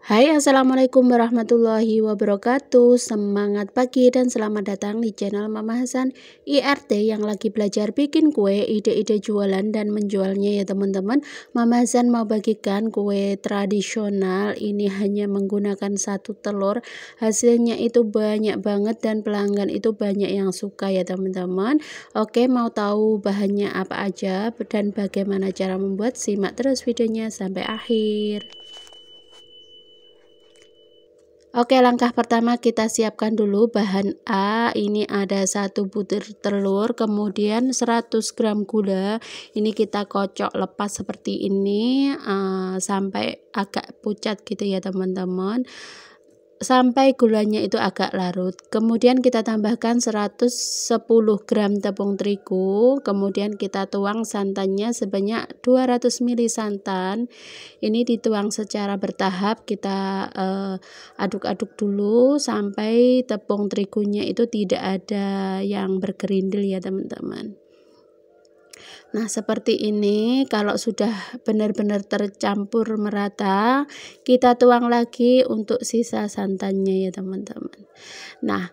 Hai, assalamualaikum warahmatullahi wabarakatuh. Semangat pagi dan selamat datang di channel Mama Hasan IRT yang lagi belajar bikin kue, ide-ide jualan dan menjualnya ya teman-teman. Mama Hasan mau bagikan kue tradisional ini hanya menggunakan 1 telur. Hasilnya itu banyak banget dan pelanggan itu banyak yang suka ya teman-teman. Oke, mau tahu bahannya apa aja dan bagaimana cara membuat? Simak terus videonya sampai akhir. Oke, langkah pertama kita siapkan dulu bahan A. Ini ada 1 butir telur, kemudian 100 gram gula. Ini kita kocok lepas seperti ini sampai agak pucat gitu ya teman-teman, sampai gulanya itu agak larut. Kemudian kita tambahkan 110 gram tepung terigu, kemudian kita tuang santannya sebanyak 200 ml santan. Ini dituang secara bertahap, kita aduk-aduk dulu sampai tepung terigunya itu tidak ada yang bergerindil ya teman-teman. Nah, seperti ini. Kalau sudah benar-benar tercampur merata, kita tuang lagi untuk sisa santannya ya teman-teman. Nah,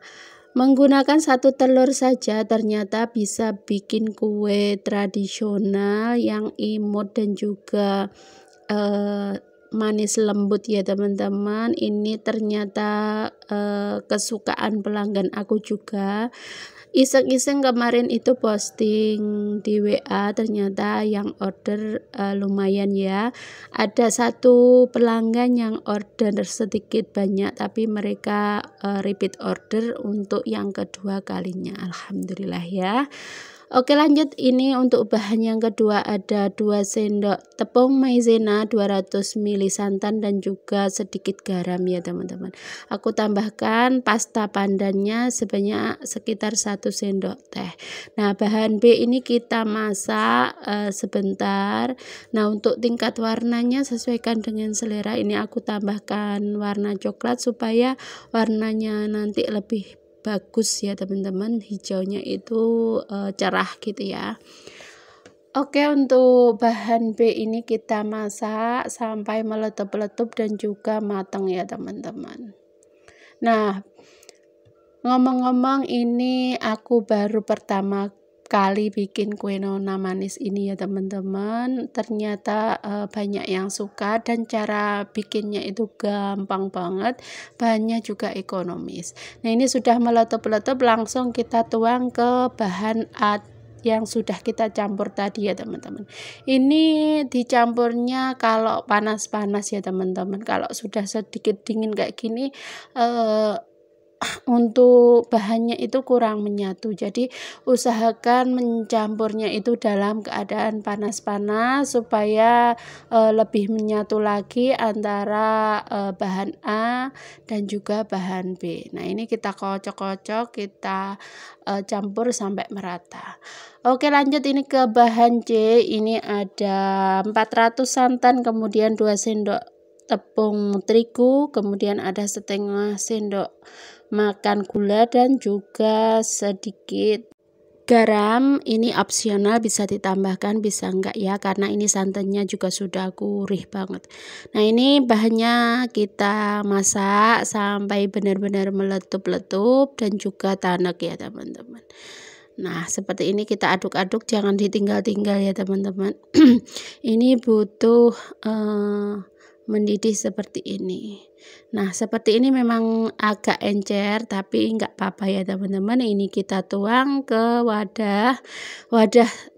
menggunakan 1 telur saja ternyata bisa bikin kue tradisional yang imut dan juga manis lembut ya teman-teman. Ini ternyata kesukaan pelanggan aku juga. Iseng-iseng kemarin itu posting di WA, ternyata yang order lumayan ya. Ada 1 pelanggan yang order sedikit banyak, tapi mereka repeat order untuk yang kedua kalinya. Alhamdulillah ya. Oke, lanjut. Ini untuk bahan yang kedua ada 2 sendok tepung maizena, 200 ml santan dan juga sedikit garam ya teman-teman. Aku tambahkan pasta pandannya sebanyak sekitar 1 sendok teh. Nah, bahan B ini kita masak sebentar. Nah, untuk tingkat warnanya sesuaikan dengan selera. Ini aku tambahkan warna coklat supaya warnanya nanti lebih bagus ya teman-teman, hijaunya itu cerah gitu ya. Oke, untuk bahan B ini kita masak sampai meletup-letup dan juga matang ya teman-teman. Nah, ngomong-ngomong, ini aku baru pertama kali bikin kue nona manis ini ya teman-teman. Ternyata banyak yang suka dan cara bikinnya itu gampang banget, bahannya juga ekonomis. Nah, ini sudah meletup-letup, langsung kita tuang ke bahan A yang sudah kita campur tadi ya teman-teman. Ini dicampurnya kalau panas-panas ya teman-teman. Kalau sudah sedikit dingin kayak gini untuk bahannya itu kurang menyatu, jadi usahakan mencampurnya itu dalam keadaan panas-panas supaya lebih menyatu lagi antara bahan A dan juga bahan B. Nah, ini kita kocok-kocok, kita campur sampai merata. Oke, lanjut ini ke bahan C. Ini ada 400 santan, kemudian 2 sendok tepung terigu, kemudian ada setengah sendok makan gula dan juga sedikit garam. Ini opsional, bisa ditambahkan bisa enggak ya, karena ini santannya juga sudah gurih banget. Nah, ini bahannya kita masak sampai benar-benar meletup-letup dan juga tanek ya teman-teman. Nah, seperti ini kita aduk-aduk, jangan ditinggal-tinggal ya teman-teman. Ini butuh mendidih seperti ini. Nah, seperti ini memang agak encer, tapi enggak apa-apa ya teman-teman. Ini kita tuang ke wadah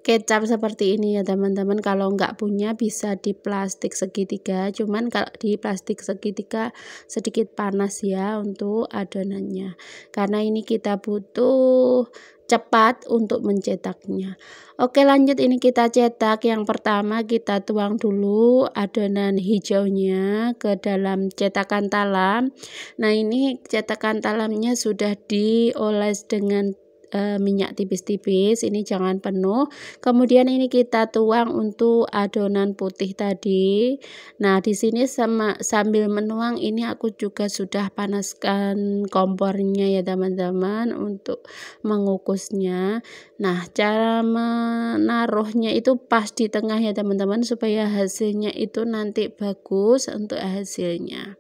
kecap seperti ini ya teman-teman. Kalau enggak punya bisa di plastik segitiga, cuman kalau di plastik segitiga sedikit panas ya untuk adonannya, karena ini kita butuh cepat untuk mencetaknya. Oke, lanjut ini kita cetak. Yang pertama kita tuang dulu adonan hijaunya ke dalam cetakan talam. Nah, ini cetakan talamnya sudah dioles dengan minyak tipis-tipis, ini jangan penuh. Kemudian ini kita tuang untuk adonan putih tadi. Nah, di sini sambil menuang ini aku juga sudah panaskan kompornya ya teman-teman untuk mengukusnya. Nah, cara menaruhnya itu pas di tengah ya teman-teman, supaya hasilnya itu nanti bagus untuk hasilnya.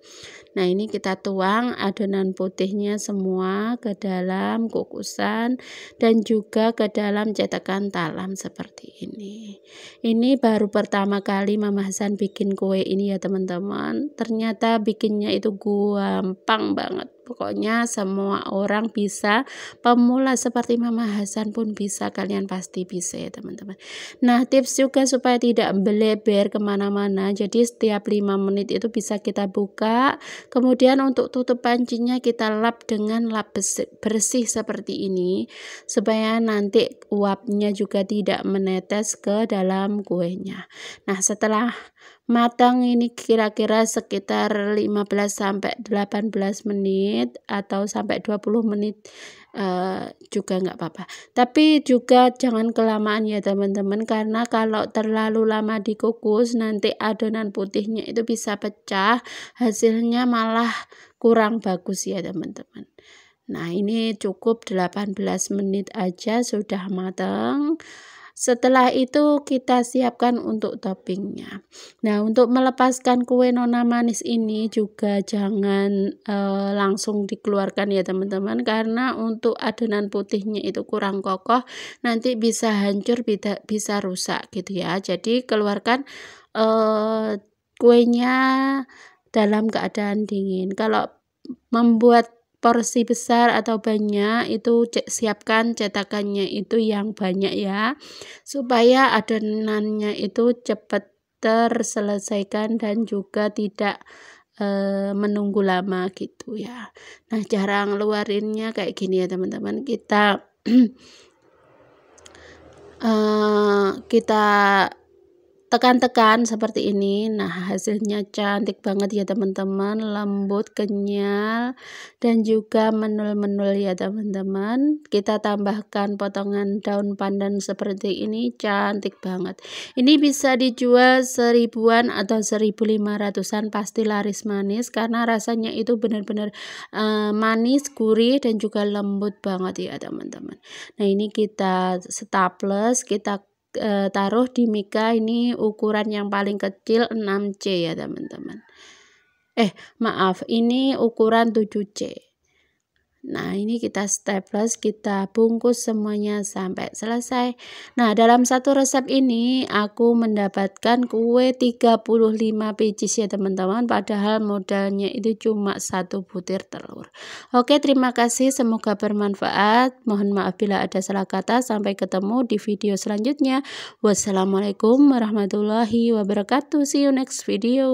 Nah, ini kita tuang adonan putihnya semua ke dalam kukusan dan juga ke dalam cetakan talam seperti ini. Ini baru pertama kali Mama Hasan bikin kue ini ya teman-teman. Ternyata bikinnya itu gampang banget. Pokoknya semua orang bisa, pemula seperti Mama Hasan pun bisa, kalian pasti bisa ya teman-teman. Nah, tips juga supaya tidak melebar kemana-mana, jadi setiap 5 menit itu bisa kita buka. Kemudian untuk tutup pancinya kita lap dengan lap bersih seperti ini, supaya nanti uapnya juga tidak menetes ke dalam kuenya. Nah, setelah matang ini kira-kira sekitar 15-18 menit atau sampai 20 menit juga nggak apa-apa. Tapi juga jangan kelamaan ya teman-teman, karena kalau terlalu lama dikukus nanti adonan putihnya itu bisa pecah, hasilnya malah kurang bagus ya teman-teman. Nah, ini cukup 18 menit aja sudah matang. Setelah itu kita siapkan untuk toppingnya. Nah, untuk melepaskan kue nona manis ini juga jangan langsung dikeluarkan ya teman-teman, karena untuk adonan putihnya itu kurang kokoh, nanti bisa hancur, bisa rusak gitu ya. Jadi keluarkan kuenya dalam keadaan dingin. Kalau membuat porsi besar atau banyak itu siapkan cetakannya itu yang banyak ya, supaya adonannya itu cepat terselesaikan dan juga tidak menunggu lama gitu ya. Nah, cara ngeluarinnya kayak gini ya teman-teman, kita kita tekan-tekan seperti ini. Nah, hasilnya cantik banget ya teman-teman, lembut, kenyal, dan juga menul-menul ya teman-teman. Kita tambahkan potongan daun pandan seperti ini, cantik banget. Ini bisa dijual 1000-an atau 1500-an, pasti laris manis karena rasanya itu benar-benar manis, gurih, dan juga lembut banget ya teman-teman. Nah, ini kita staples, kita taruh di mika. Ini ukuran yang paling kecil 6C ya teman-teman. Maaf, ini ukuran 7C. Nah, ini kita staples, kita bungkus semuanya sampai selesai. Nah, dalam satu resep ini aku mendapatkan kue 35 pieces ya teman-teman, padahal modalnya itu cuma 1 butir telur. Oke, terima kasih, semoga bermanfaat. Mohon maaf bila ada salah kata. Sampai ketemu di video selanjutnya. Wassalamualaikum warahmatullahi wabarakatuh. See you next video.